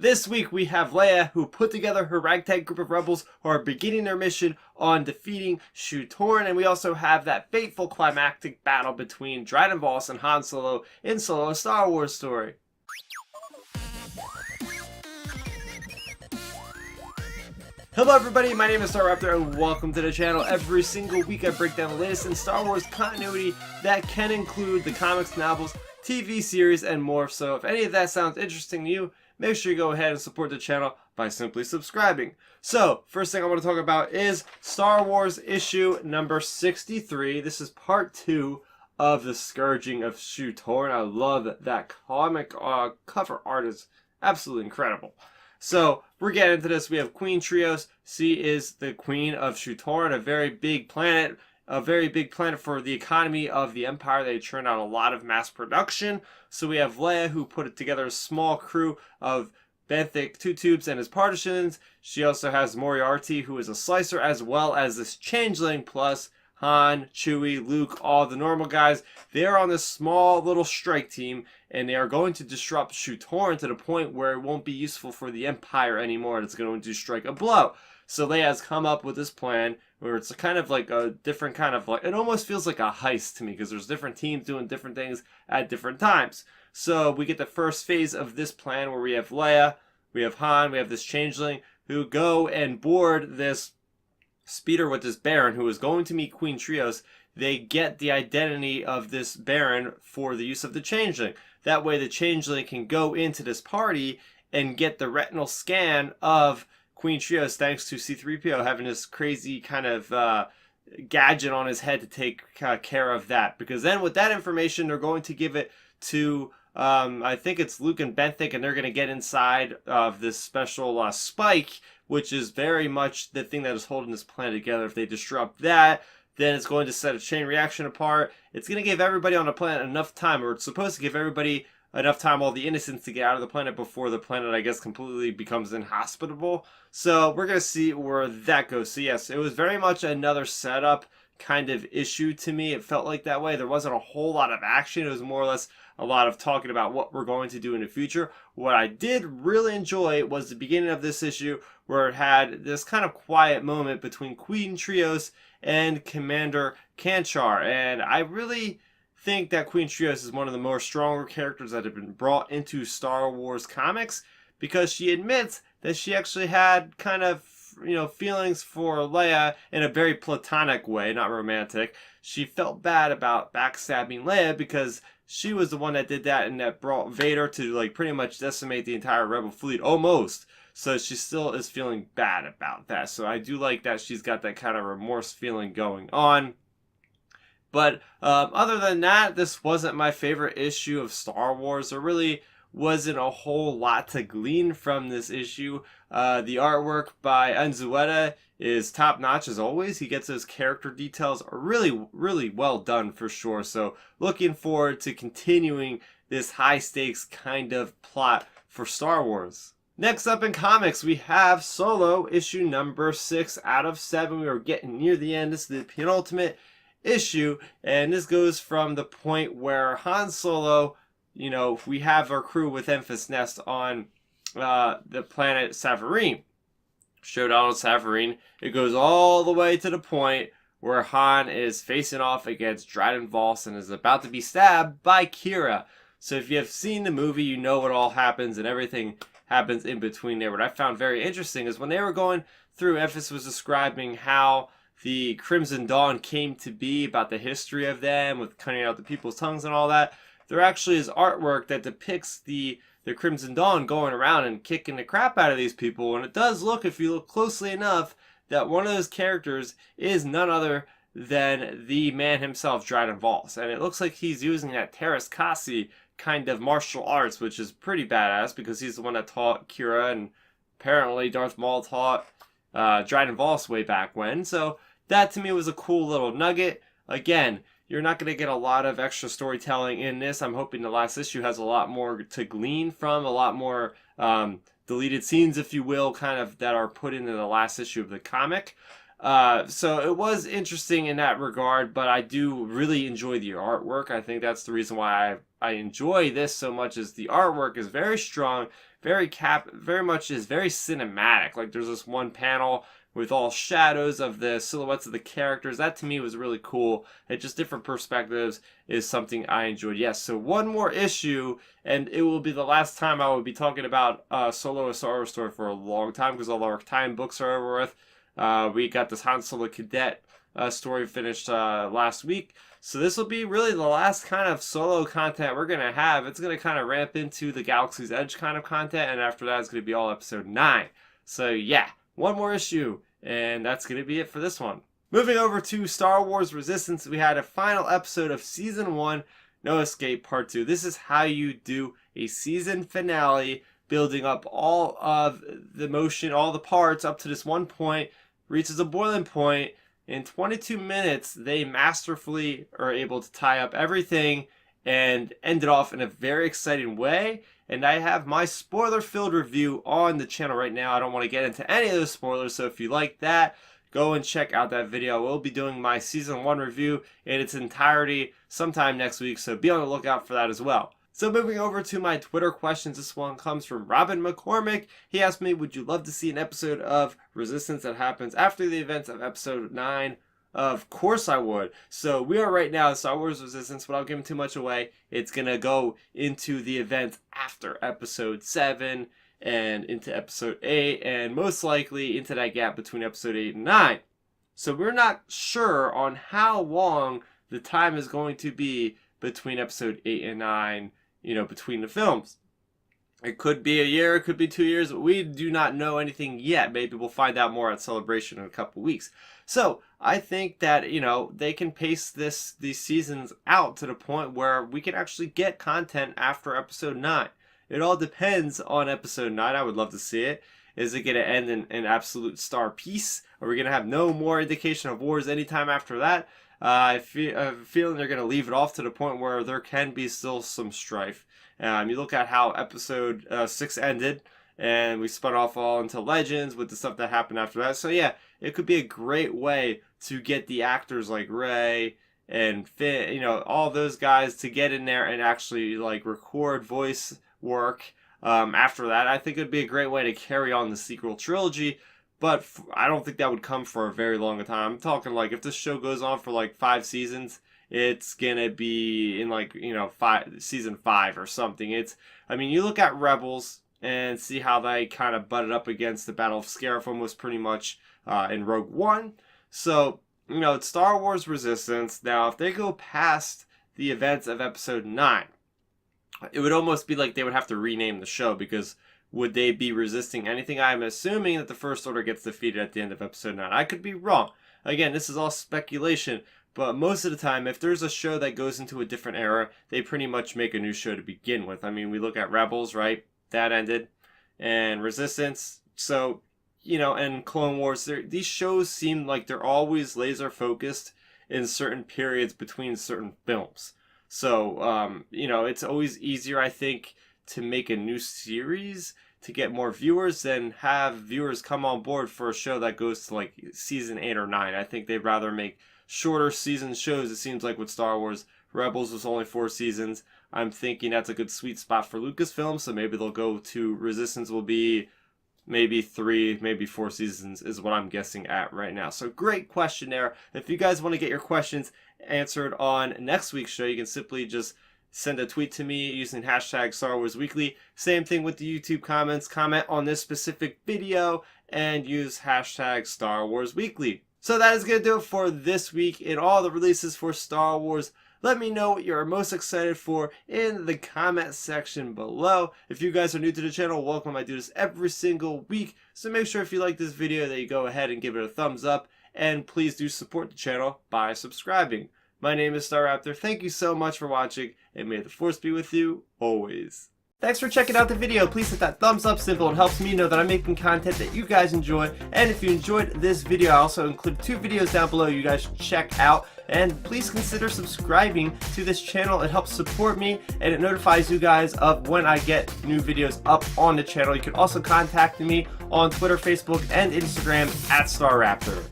This week we have Leia, who put together her ragtag group of rebels who are beginning their mission on defeating Shu-Torun, and we also have that fateful climactic battle between Dryden Vos and Han Solo in Solo, a Star Wars story. Hello everybody, my name is Starrapter and welcome to the channel. Every single week I break down the latest in Star Wars continuity that can include the comics, novels, TV series, and more. So if any of that sounds interesting to you, make sure you go ahead and support the channel by simply subscribing. So, first thing I want to talk about is Star Wars issue number 63. This is part 2 of the Scourging of Shu-Torun. I love that comic. Cover art is absolutely incredible. So, we're getting into this. We have Queen Trios. She is the queen of Shu-Torun, a very big planet for the economy of the Empire. They churn out a lot of mass production. So we have Leia, who put together a small crew of benthic two tubes and his partisans. She also has Moriarty, who is a slicer, as well as this changeling, plus Han, Chewie, Luke, all the normal guys. They're on this small little strike team, and they are going to disrupt Shu-Torun to the point where it won't be useful for the Empire anymore, and it's going to strike a blow. So Leia has come up with this plan where it's kind of like a different kind of like, it almost feels like a heist to me because there's different teams doing different things at different times. So we get the first phase of this plan where we have Leia, we have Han, we have this changeling who go and board this speeder with this Baron who is going to meet Queen Trios. They get the identity of this Baron for the use of the changeling. That way the changeling can go into this party and get the retinal scan of Queen Trios, thanks to C-3PO having this crazy kind of gadget on his head to take care of that. Because then with that information, they're going to give it to, I think it's Luke and Benthic, and they're going to get inside of this special spike, which is very much the thing that is holding this planet together. If they disrupt that, then it's going to set a chain reaction apart. It's going to give everybody on the planet enough time, or it's supposed to give everybody enough time, all the innocents, to get out of the planet before the planet, I guess, completely becomes inhospitable. So we're going to see where that goes. So yes, it was very much another setup kind of issue to me. It felt like that way. There wasn't a whole lot of action. It was more or less a lot of talking about what we're going to do in the future. What I did really enjoy was the beginning of this issue where it had this kind of quiet moment between Queen Trios and Commander Kanchar. And I really think that Queen Trios is one of the more stronger characters that have been brought into Star Wars comics, because she admits that she actually had kind of, feelings for Leia in a very platonic way, not romantic. She felt bad about backstabbing Leia because she was the one that did that and that brought Vader to like pretty much decimate the entire Rebel fleet, almost. So she still is feeling bad about that. So I do like that she's got that kind of remorse feeling going on. But other than that, this wasn't my favorite issue of Star Wars. There really wasn't a whole lot to glean from this issue. The artwork by Unzueta is top-notch as always. He gets those character details really, really well done for sure. So looking forward to continuing this high-stakes kind of plot for Star Wars. Next up in comics, we have Solo, issue number 6 out of 7. We are getting near the end. This is the penultimate issue, and this goes from the point where Han Solo, we have our crew with Enfys Nest on the planet Savareen. Showdown on Savareen. It goes all the way to the point where Han is facing off against Dryden Vos and is about to be stabbed by Kira. So if you have seen the movie, you know what all happens, and everything happens in between there. What I found very interesting is when they were going through, Enfys was describing how the Crimson Dawn came to be, about the history of them, with cutting out the people's tongues and all that. There actually is artwork that depicts the Crimson Dawn going around and kicking the crap out of these people. And it does look, if you look closely enough, that one of those characters is none other than the man himself, Dryden Vos. And it looks like he's using that Teras Kasi kind of martial arts, which is pretty badass because he's the one that taught Kira, and apparently Darth Maul taught Dryden Vos way back when. So that to me was a cool little nugget. Again, you're not going to get a lot of extra storytelling in this. I'm hoping the last issue has a lot more to glean from, a lot more deleted scenes, if you will, kind of that are put into the last issue of the comic. So it was interesting in that regard, but I do really enjoy the artwork. I think that's the reason why I enjoy this so much, is the artwork is very strong, very much is very cinematic. Like there's this one panel with all shadows of the silhouettes of the characters. That to me was really cool. And just different perspectives is something I enjoyed. Yes, so one more issue, and it will be the last time I will be talking about Solo, a Star Wars story for a long time, because all our time books are over with. We got this Han Solo cadet story finished last week. So this will be really the last kind of Solo content we're going to have. It's going to kind of ramp into the Galaxy's Edge kind of content, and after that it's going to be all episode 9. So yeah, one more issue, and that's going to be it for this one. Moving over to Star Wars Resistance, we had a final episode of Season 1, No Escape Part 2. This is how you do a season finale, building up all of the motion, all the parts up to this one point, reaches a boiling point. In 22 minutes, they masterfully are able to tie up everything and end it off in a very exciting way. And I have my spoiler-filled review on the channel right now. I don't want to get into any of those spoilers, so if you like that, go and check out that video. I will be doing my Season 1 review in its entirety sometime next week, so be on the lookout for that as well. So moving over to my Twitter questions, this one comes from Robin McCormick. He asked me, would you love to see an episode of Resistance that happens after the events of episode 9? Of course I would. So we are right now in Star Wars Resistance. Without giving too much away, it's going to go into the events after episode 7 and into episode 8 and most likely into that gap between episode 8 and 9. So we're not sure on how long the time is going to be between episode 8 and 9, between the films. It could be a year, it could be 2 years. We do not know anything yet. Maybe we'll find out more at Celebration in a couple weeks. So I think that, they can pace these seasons out to the point where we can actually get content after episode 9. It all depends on episode 9. I would love to see it. Is it going to end in an absolute star piece? Are we going to have no more indication of wars anytime after that? I have a feeling they're going to leave it off to the point where there can be still some strife. You look at how episode 6 ended, and we spun off all into Legends with the stuff that happened after that. So yeah, it could be a great way to get the actors like Rey and Finn, all those guys to get in there and actually record voice work. After that, I think it'd be a great way to carry on the sequel trilogy. But I don't think that would come for a very long time. I'm talking if this show goes on for 5 seasons, it's gonna be in season 5 or something. You look at Rebels and see how they kind of butted up against the Battle of Scarif almost pretty much in Rogue One. So it's Star Wars Resistance. Now, if they go past the events of episode 9, it would almost be like they would have to rename the show, because would they be resisting anything? I'm assuming that the First Order gets defeated at the end of episode 9. I could be wrong. Again, this is all speculation, but most of the time, if there's a show that goes into a different era, they pretty much make a new show to begin with. We look at Rebels, right? That ended. And Resistance. So, and Clone Wars. These shows seem like they're always laser focused in certain periods between certain films. So, it's always easier, I think, to make a new series to get more viewers than have viewers come on board for a show that goes to season 8 or 9. I think they'd rather make shorter season shows. It seems like with Star Wars, Rebels was only 4 seasons. I'm thinking that's a good sweet spot for Lucasfilm, so maybe they'll go to Resistance will be maybe 3, maybe 4 seasons is what I'm guessing at right now. So great question there. If you guys want to get your questions answered on next week's show, you can simply just send a tweet to me using hashtag Star Wars Weekly. Same thing with the YouTube comments. Comment on this specific video and use hashtag Star Wars Weekly. So that is going to do it for this week in all the releases for Star Wars. Let me know what you're most excited for in the comment section below. If you guys are new to the channel, welcome. I do this every single week. So make sure if you like this video that you go ahead and give it a thumbs up. And please do support the channel by subscribing. My name is Starrapter. Thank you so much for watching, and may the Force be with you always. Thanks for checking out the video. Please hit that thumbs up symbol. It helps me know that I'm making content that you guys enjoy. And if you enjoyed this video, I also include 2 videos down below you guys should check out. And please consider subscribing to this channel. It helps support me, and it notifies you guys of when I get new videos up on the channel. You can also contact me on Twitter, Facebook, and Instagram at Starrapter.